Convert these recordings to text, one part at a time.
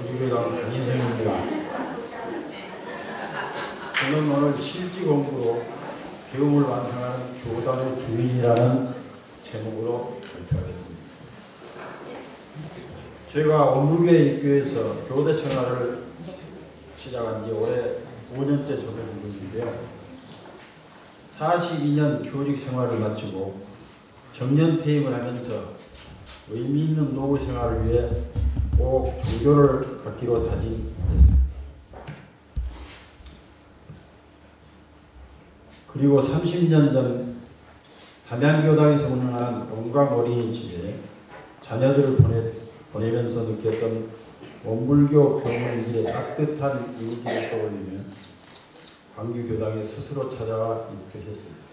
우리교당 안인생입니다. 저는 오늘 실지 공부로 교훈을 완성하는 교단의 주인이라는 제목으로 발표하겠습니다. 저희가 원불교에 입교해서 교대 생활을 시작한 지 올해 5년째 접어들고 있는데요. 42년 교직 생활을 마치고 정년 퇴임을 하면서 의미 있는 노후 생활을 위해 꼭 종교를 갖기로 다짐했습니다. 그리고 30년 전 담양교당에서 운영하는 건강 어린이집에 자녀들을 보내면서 느꼈던 원불교 교문들의 따뜻한 이미지를 떠올리며 광주교당에 스스로 찾아와 입교했습니다.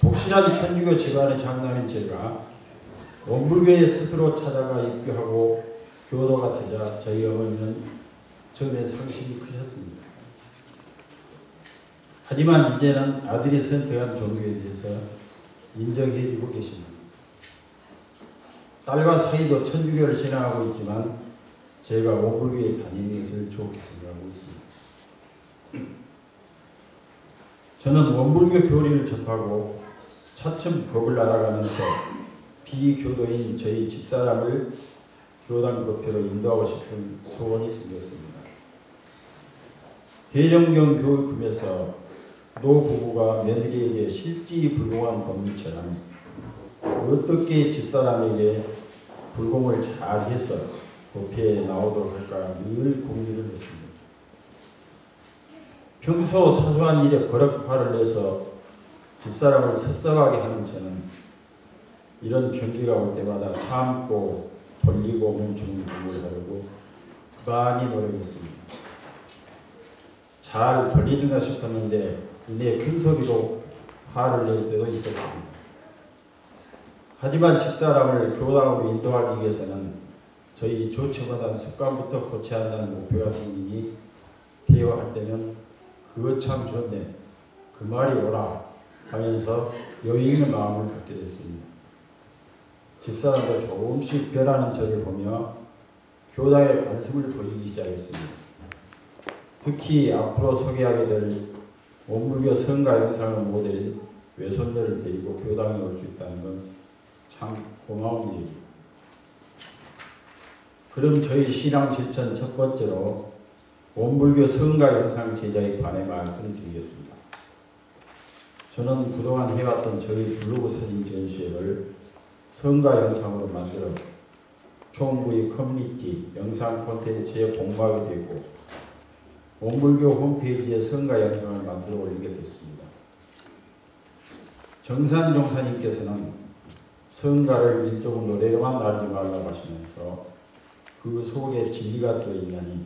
독실한 천주교 집안의 장남인 제가 원불교에 스스로 찾아가 입교하고 교도가 되자 저희 어머니는 처음에 상심이 크셨습니다. 하지만 이제는 아들이 선택한 종교에 대해서 인정해주고 계십니다. 딸과 사이도 천주교를 신앙하고 있지만 제가 원불교에 다니는 것을 좋게 생각하고 있습니다. 저는 원불교 교리를 접하고 차츰 법을 알아가면서 비교도인 저희 집사람을 교당 법회로 인도하고 싶은 소원이 생겼습니다. 대정경 교육품에서 노부부가 며느리에게 실지불공한 법률처럼 어떻게 집사람에게 불공을 잘해서 법회에 나오도록 할까 늘 고민을 했습니다. 평소 사소한 일에 버럭 화를 내서 집사람을 섭섭하게 하는 저는 이런 경기가 올 때마다 참고 돌리고 멈추는 공부를 하려고 많이 노력했습니다. 잘 돌리는가 싶었는데 이내 큰 소리로 화를 낼 때도 있었습니다. 하지만 집사람을 교당으로 인도하기 위해서는 저희 좋지 못한 습관부터 고쳐야 한다는 목표가 생기니 대화할 때는 그거 참 좋네, 그 말이 오라 하면서 여유 있는 마음을 갖게 됐습니다. 집사람도 조금씩 변하는 저를 보며 교당에 관심을 보이기 시작했습니다. 특히 앞으로 소개하게 될 원불교 성가 영상을 모델인 외손녀를 데리고 교당에 올 수 있다는 건 참 고마운 일입니다. 그럼 저희 신앙 실천 첫 번째로 원불교 성가 영상 제작에 관해 말씀드리겠습니다. 저는 그동안 해왔던 저희 블로그 사진 전시회를 성가 영상으로 만들어 총부의 커뮤니티 영상 콘텐츠에 공부하게 되고 원불교 홈페이지에 성가 영상을 만들어 올리게 됐습니다. 정산 종사님께서는 성가를 일종 노래로만 알지 말라고 하시면서 그 속에 진리가 들어있나니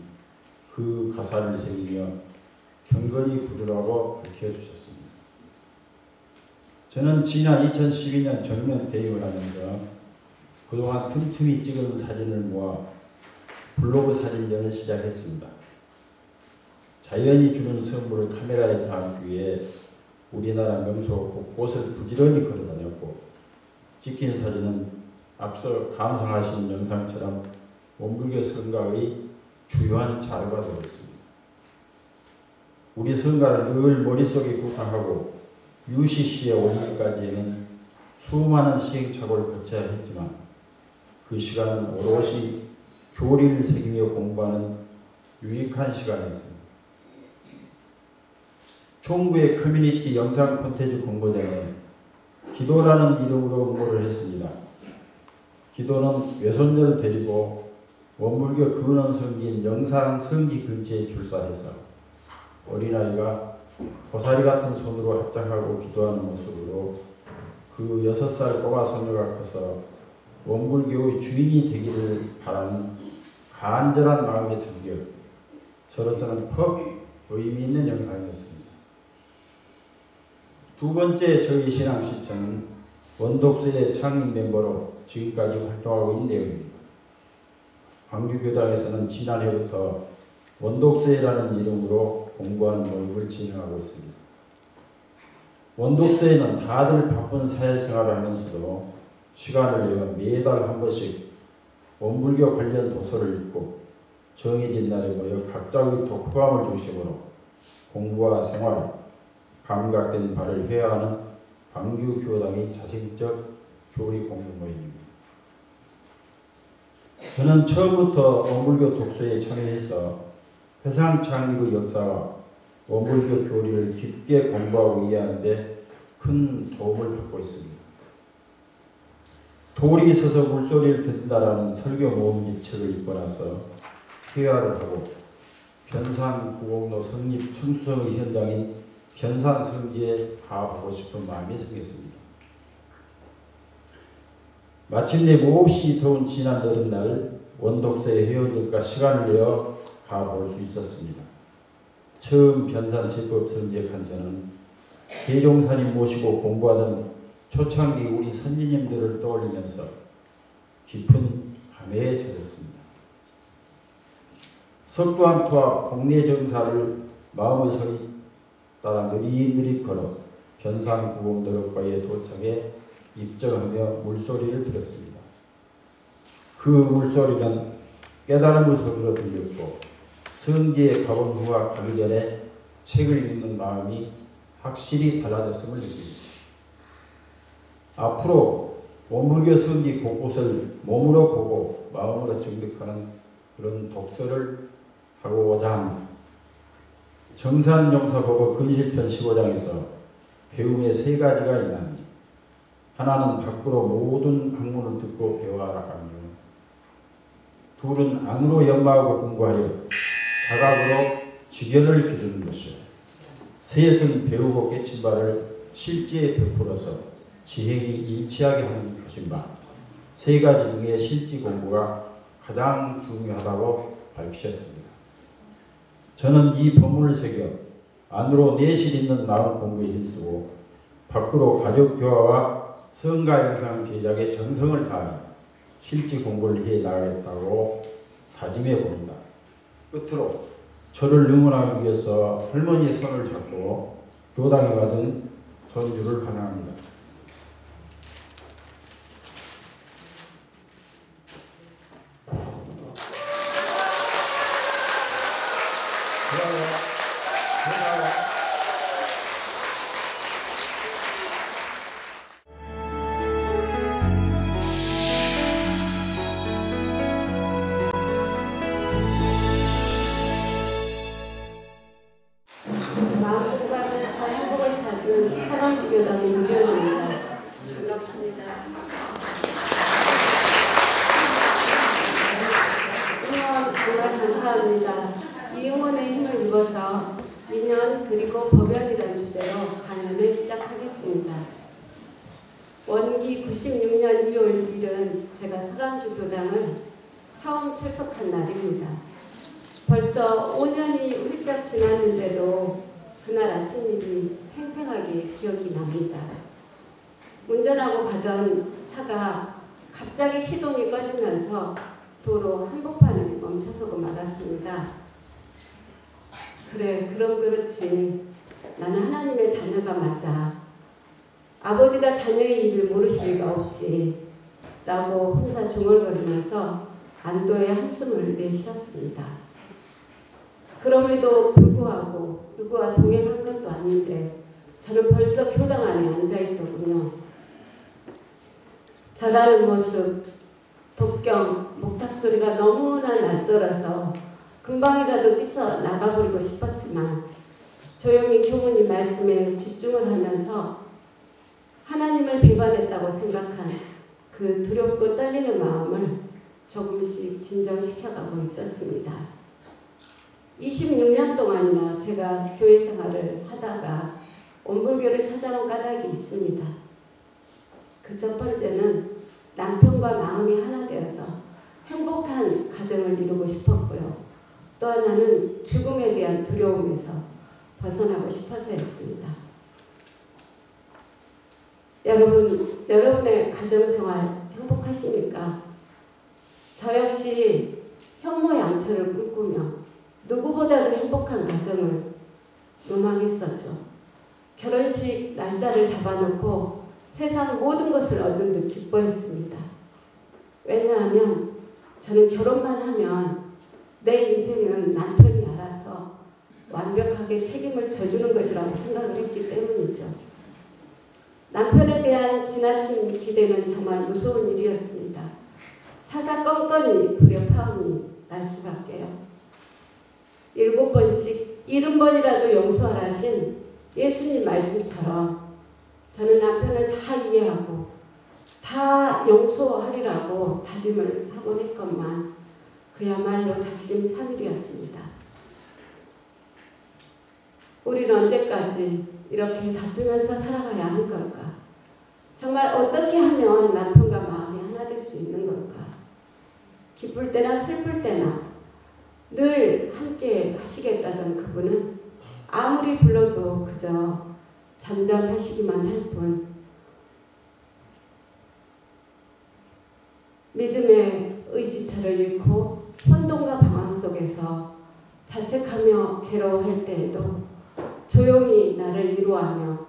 그 가사를 새기며 경건히 부르라고 밝혀주셨습니다. 저는 지난 2012년 정년 퇴임을 하면서 그동안 틈틈이 찍은 사진을 모아 블로그 사진전을 시작했습니다. 자연이 주는 선물을 카메라에 담기 위해 우리나라 명소 곳곳을 부지런히 걸어다녔고 찍힌 사진은 앞서 감상하신 영상처럼 원불교 성가의 주요한 자료가 되었습니다. 우리 성가를 늘 머릿속에 구상하고 UCC에 올리기까지는 수많은 시행착오를 거쳐야 했지만 그 시간은 오롯이 교리를 새기며 공부하는 유익한 시간이었습니다. 총부의 커뮤니티 영상 콘텐츠 공모전에 기도라는 이름으로 응모를 했습니다. 기도는 외손녀를 데리고 원불교 근원 성기인 영산 성기 근처에 줄사해서 어린아이가 고사리 같은 손으로 합장하고 기도하는 모습으로 그 6살 꼬마 소녀가 커서 원불교의 주인이 되기를 바라는 간절한 마음이 담겨 저로서는 퍽 의미 있는 영상이었습니다. 두 번째 저희 신앙 실천은 원독서의 창립 멤버로 지금까지 활동하고 있는 내용입니다. 광주교당에서는 지난해부터 원독서회라는 이름으로 공부하는 모임을 진행하고 있습니다. 원독서회는 다들 바쁜 사회생활을 하면서도 시간을 내어 매달 한 번씩 원불교 관련 도서를 읽고 정해진 날에 모여 각자의 독후감을 중심으로 공부와 생활, 감각된 바를 회화하는 광주교당의 자생적 교리 공유 모임입니다. 저는 처음부터 원불교 독서에 참여해서 회상 창립의 역사와 원불교 교리를 깊게 공부하고 이해하는데 큰 도움을 받고 있습니다. 돌이 서서 물소리를 듣는다라는 설교 모음집 책을 읽고 나서 회화를 하고 변산구공로 성립 청수성의 현장인 변산성지에 가보고 싶은 마음이 생겼습니다. 마침내 몹시 더운 지난 여름날 원독서의 회원들과 시간을 내어 가볼 수 있었습니다. 처음 변산제법성지에 간 저는 대종사님 모시고 공부하던 초창기 우리 선지님들을 떠올리면서 깊은 감회에 젖었습니다. 석도암토와 복례정사를 마음의 소리 따라 느릿느릿 걸어 변산구공로역과에 도착해 입정하며 물소리를 들었습니다. 그 물소리는 깨달음의 소리로 들렸고 성지에 가본 후와 가기 전에 책을 읽는 마음이 확실히 달라졌음을 느낍니다. 앞으로 원불교 성지 곳곳을 몸으로 보고 마음으로 정득하는 그런 독서를 하고자 합니다. 정산용서보고 근실편 15장에서 배움의 세 가지가 있나니 하나는 밖으로 모든 학문을 듣고 배워하라 하며 둘은 안으로 연마하고 공부하여 자각으로 지견을 기르는 것이요 셋은 배우고 깨친 바를 실제에 베풀어서 지행이 일치하게 하는 것인 바 세 가지 중에 실지 공부가 가장 중요하다고 밝히셨습니다. 저는 이 법문을 새겨 안으로 내실 있는 마음 공부에 힘쓰고 밖으로 가족 교화와 성가 영상 제작에 정성을 다하며 실지 공부를 해 나가겠다고 다짐해 봅니다. 끝으로 저를 응원하기 위해서 할머니의 손을 잡고 교당에 받은 손주를 환영합니다. 이 응원의 힘을 입어서 민연 그리고 법연이라는 주제로 강연을 시작하겠습니다. 원기 96년 2월 1일은 제가 서강주 교당을 처음 출석한 날입니다. 벌써 5년이 훌쩍 지났는데도 그날 아침 일이 생생하게 기억이 납니다. 운전하고 가던 차가 갑자기 시동이 꺼지면서 도로 한복판에 멈춰서고 말았습니다. 그래, 그럼 그렇지. 나는 하나님의 자녀가 맞아. 아버지가 자녀의 일을 모르실 리가 없지. 라고 혼자 중얼거리면서 안도의 한숨을 내쉬었습니다. 그럼에도 불구하고 누구와 동행한 것도 아닌데 저는 벌써 교당 안에 앉아있더군요. 저라는 모습, 독경, 목탁소리가 너무나 낯설어서 금방이라도 뛰쳐나가버리고 싶었지만 조용히 교무님 말씀에 집중을 하면서 하나님을 배반했다고 생각한 그 두렵고 떨리는 마음을 조금씩 진정시켜가고 있었습니다. 26년 동안이나 제가 교회 생활을 하다가 원불교를 찾아온 까닭이 있습니다. 그 첫 번째는 남편과 마음이 하나 되어서 행복한 가정을 이루고 싶었고요. 또 하나는 죽음에 대한 두려움에서 벗어나고 싶어서였습니다. 여러분의 가정생활 행복하십니까? 저 역시 현모양처를 꿈꾸며 누구보다도 행복한 가정을 로망했었죠. 결혼식 날짜를 잡아놓고 세상 모든 것을 얻은 듯 기뻐했습니다. 왜냐하면 저는 결혼만 하면 내 인생은 남편이 알아서 완벽하게 책임을 져주는 것이라고 생각을 했기 때문이죠. 남편에 대한 지나친 기대는 정말 무서운 일이었습니다. 사사건건이 불협화음이 날 수밖에요. 7번씩 70번이라도 용서하라 하신 예수님 말씀처럼 저는 남편을 다 이해하고 다 용서하리라고 다짐을 하곤 했건만 그야말로 작심삼일이었습니다. 우리는 언제까지 이렇게 다투면서 살아가야 하는 걸까? 정말 어떻게 하면 남편과 마음이 하나 될 수 있는 걸까? 기쁠 때나 슬플 때나 늘 함께 하시겠다던 그분은 아무리 불러도 그저 잠잠하시기만 할 뿐 믿음의 의지처를 잃고 혼돈과 방황 속에서 자책하며 괴로워할 때에도 조용히 나를 위로하며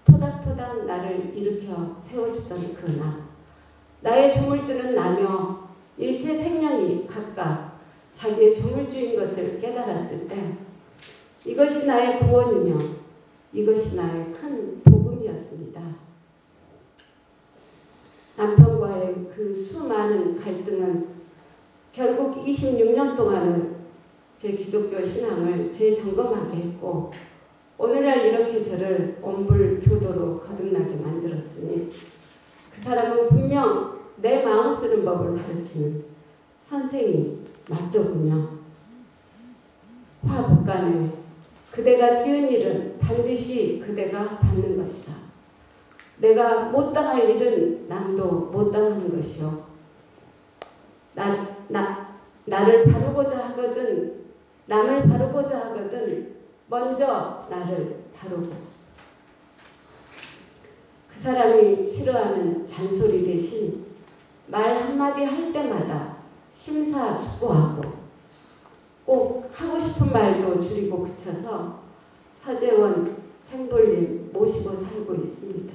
토닥토닥 나를 일으켜 세워주던 그 나, 나의 조물주는 나며 일체 생명이 각각 자기의 조물주인 것을 깨달았을 때 이것이 나의 구원이며 이것이 나의 큰 복음이었습니다. 남편과의 그 수많은 갈등은 결국 26년 동안은 제 기독교 신앙을 재점검하게 했고 오늘날 이렇게 저를 엄불교도로 거듭나게 만들었으니 그 사람은 분명 내 마음 쓰는 법을 가르치는 선생이 맞더군요. 화복간에 그대가 지은 일은 반드시 그대가 받는 것이라. 내가 못 당할 일은 남도 못 당하는 것이요. 나를 바르고자 하거든 남을 바르고자 하거든 먼저 나를 바르고. 그 사람이 싫어하는 잔소리 대신 말 한마디 할 때마다 심사숙고하고 꼭 하고 싶은 말도 줄이고 그쳐서 서재원 생돌림 모시고 살고 있습니다.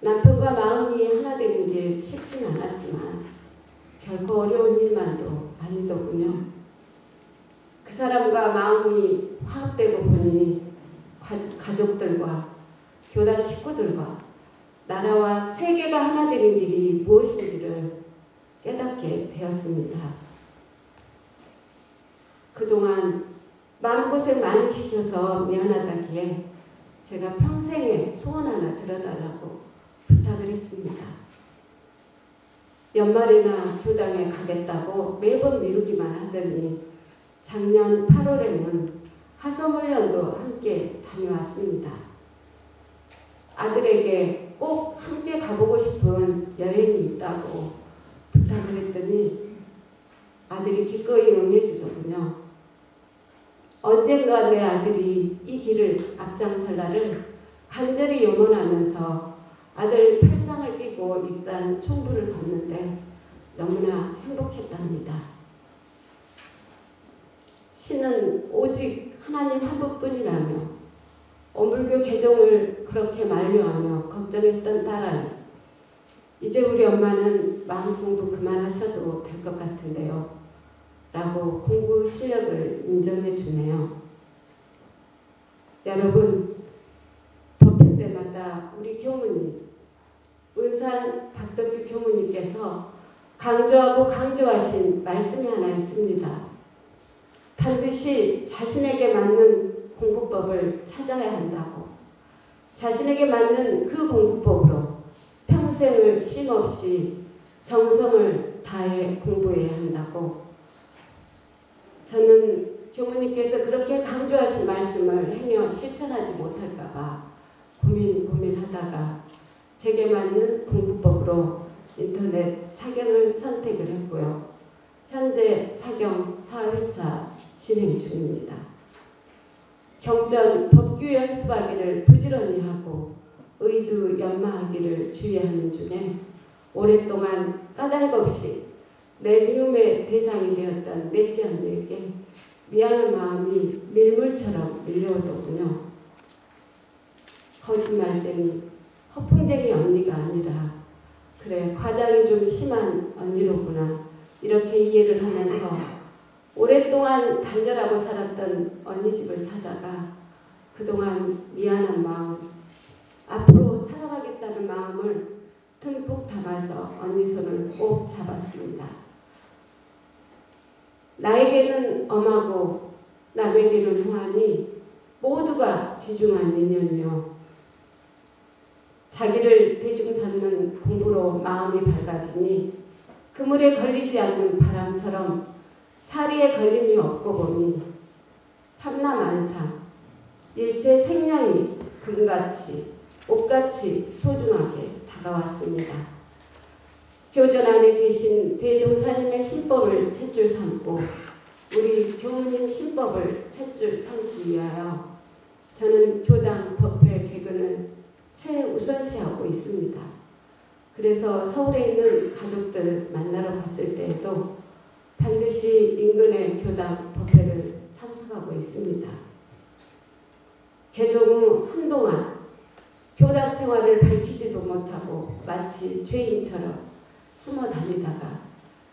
남편과 마음이 하나 되는 게 쉽진 않았지만 결코 어려운 일만도 아니더군요. 그 사람과 마음이 화합되고 보니 가족들과 교단 식구들과 나라와 세계가 하나 되는 길이 무엇인지를 깨닫게 되었습니다. 그동안 마음고생 많이 시켜서 미안하다기에 제가 평생에 소원 하나 들어달라고 부탁을 했습니다. 연말에나 교당에 가겠다고 매번 미루기만 하더니 작년 8월에는 하소훈련도 함께 다녀왔습니다. 아들에게 꼭 함께 가보고 싶은 여행이 있다고 부탁을 했더니 아들이 기꺼이 응해주더군요. 언젠가 내 아들이 이 길을 앞장설 날을 간절히 염원하면서 아들 팔짱을 끼고 익산 총부를 걷는데 너무나 행복했답니다. 신은 오직 하나님 한 분뿐이라며 엄불교 개종을 그렇게 만류하며 걱정했던 딸아이. 이제 우리 엄마는 마음 공부 그만하셔도 될 것 같은데요. 라고 공부 실력을 인정해 주네요. 여러분, 법회 때마다 우리 교무님, 은산 박덕규 교무님께서 강조하고 강조하신 말씀이 하나 있습니다. 반드시 자신에게 맞는 공부법을 찾아야 한다고. 자신에게 맞는 그 공부법으로 평생을 쉼없이 정성을 다해 공부해야 한다고. 저는 교무님께서 그렇게 강조하신 말씀을 행여 실천하지 못할까봐 고민하다가 제게 맞는 공부법으로 인터넷 사경을 선택을 했고요. 현재 사경 4회차 진행 중입니다. 경전 법규 연습하기를 부지런히 하고 의두 연마하기를 주의하는 중에 오랫동안 까닭 없이 내 미움의 대상이 되었던 넷째 언니에게 미안한 마음이 밀물처럼 밀려오더군요. 거짓말쟁이, 허풍쟁이 언니가 아니라 그래, 과장이 좀 심한 언니로구나. 이렇게 이해를 하면서 오랫동안 단절하고 살았던 언니 집을 찾아가 그동안 미안한 마음, 앞으로 사랑하겠다는 마음을 듬뿍 담아서 언니 손을 꼭 잡았습니다. 나에게는 엄하고 남에게는 후하니 모두가 지중한 인연이요. 자기를 대중 삼는 공부로 마음이 밝아지니 그물에 걸리지 않는 바람처럼 사리에 걸림이 없고 보니 삼라만상 일체 생명이 금같이 옷같이 소중하게 다가왔습니다. 교전 안에 계신 대종사님의 신법을 탯줄 삼고 우리 교우님 신법을 탯줄 삼기 위하여 저는 교당 법회 개근을 최우선시하고 있습니다. 그래서 서울에 있는 가족들 만나러 갔을 때에도 반드시 인근의 교당 법회를 참석하고 있습니다. 개종 후 한동안 교당 생활을 밝히지도 못하고 마치 죄인처럼 숨어 다니다가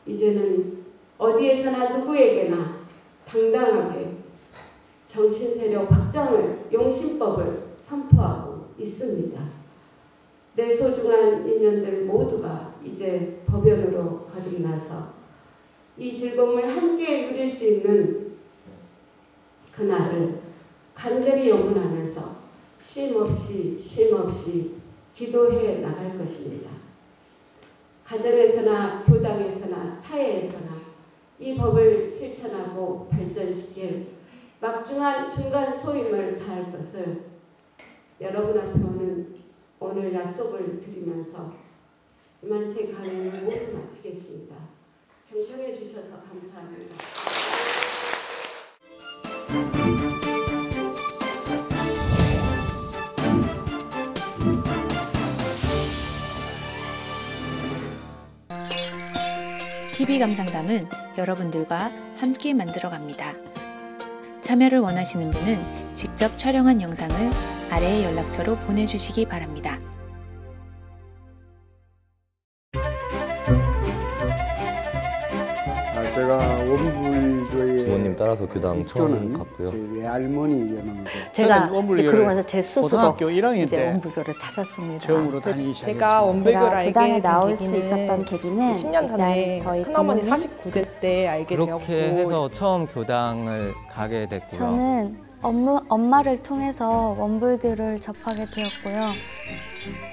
이제는 어디에서나 누구에게나 당당하게 정신세력 확장을 용신법을 선포하고 있습니다. 내 소중한 인연들 모두가 이제 법연으로 거듭나서 이 즐거움을 함께 누릴 수 있는 그날을 간절히 염원하면서 쉼없이 기도해 나갈 것입니다. 가정에서나 교당에서나 사회에서나 이 법을 실천하고 발전시킬 막중한 중간 소임을 다할 것을 여러분 앞에 오늘 약속을 드리면서 이만 제 강연을 모두 마치겠습니다. 경청해 주셔서 감사합니다. TV 감상담은 여러분들과 함께 만들어갑니다. 참여를 원하시는 분은 직접 촬영한 영상을 아래의 연락처로 보내주시기 바랍니다. 제가 원불교회 부모님 따라서 교당 처음 갔고요. 외할머니였는데 제가 원불교를 그러고 나서 제 스스로 고등학교 1학년 이제 때 원불교를 찾았습니다. 처음으로 다니기 시작했습니다. 제가 원불교를 알게 교당에 된 나올 수 계기는 있었던 계기는 10년 전에 일단 저희 큰어머니 부모님 49세 때 알게 되었고 그렇게 해서 처음 교당을 가게 됐고요. 저는 엄마를 통해서 원불교를 접하게 되었고요.